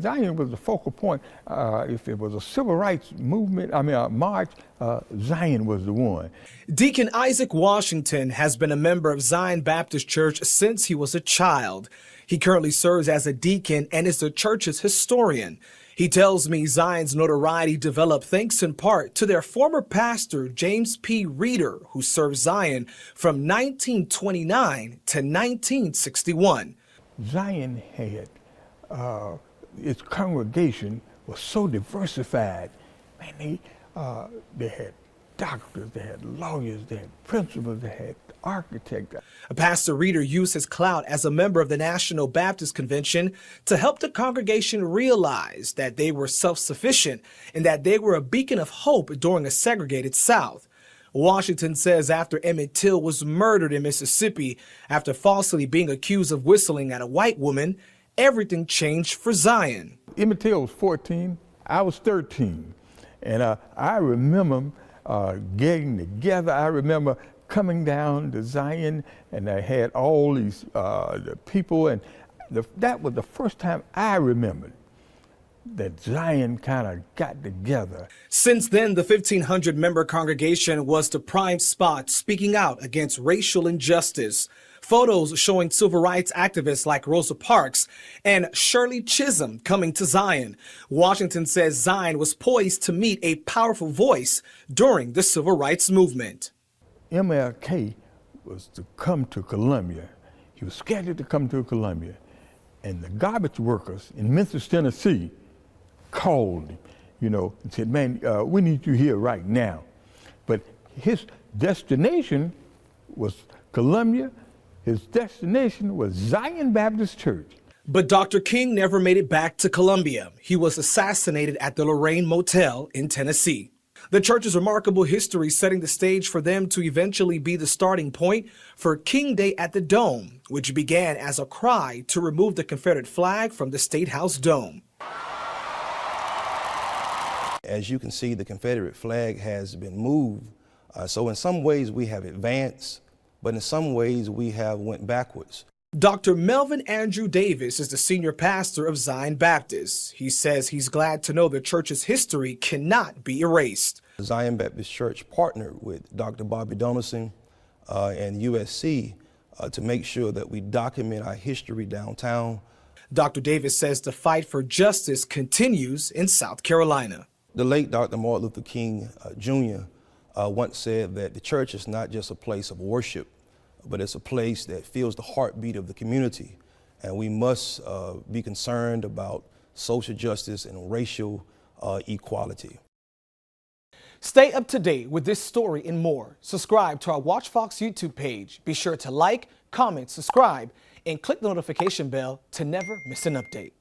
Zion was the focal point. If it was a civil rights movement, a march, Zion was the one. Deacon Isaac Washington has been a member of Zion Baptist Church since he was a child. He currently serves as a deacon and is the church's historian. He tells me Zion's notoriety developed thanks in part to their former pastor, James P. Reeder, who served Zion from 1929 to 1961. Zion had, its congregation was so diversified. Man, they had doctors, they had lawyers, they had principals, they had architects. Pastor Reeder used his clout as a member of the National Baptist Convention to help the congregation realize that they were self-sufficient and that they were a beacon of hope during a segregated South. Washington says after Emmett Till was murdered in Mississippi after falsely being accused of whistling at a white woman, everything changed for Zion. Emmett Till was 14, I was 13, and I remember getting together. I remember coming down to Zion, and I had all these the people, and that was the first time I remembered that Zion kind of got together. Since then, the 1,500-member congregation was the prime spot speaking out against racial injustice. Photos showing civil rights activists like Rosa Parks and Shirley Chisholm coming to Zion. Washington says Zion was poised to meet a powerful voice during the civil rights movement. MLK was to come to Columbia. He was scheduled to come to Columbia, and the garbage workers in Memphis, Tennessee called him, and said, man, we need you here right now. But his destination was Columbia. His destination was Zion Baptist Church. But Dr. King never made it back to Columbia. He was assassinated at the Lorraine Motel in Tennessee. The church's remarkable history setting the stage for them to eventually be the starting point for King Day at the Dome, which began as a cry to remove the Confederate flag from the State House dome. As you can see, the Confederate flag has been moved. So in some ways we have advanced, but in some ways we have went backwards. Dr. Melvin Andrew Davis is the senior pastor of Zion Baptist. He says he's glad to know the church's history cannot be erased. Zion Baptist Church partnered with Dr. Bobby Donaldson and USC to make sure that we document our history downtown. Dr. Davis says the fight for justice continues in South Carolina. The late Dr. Martin Luther King Jr. Once said that the church is not just a place of worship, but it's a place that feels the heartbeat of the community. And we must be concerned about social justice and racial equality. Stay up to date with this story and more. Subscribe to our Watch Fox YouTube page. Be sure to like, comment, subscribe, and click the notification bell to never miss an update.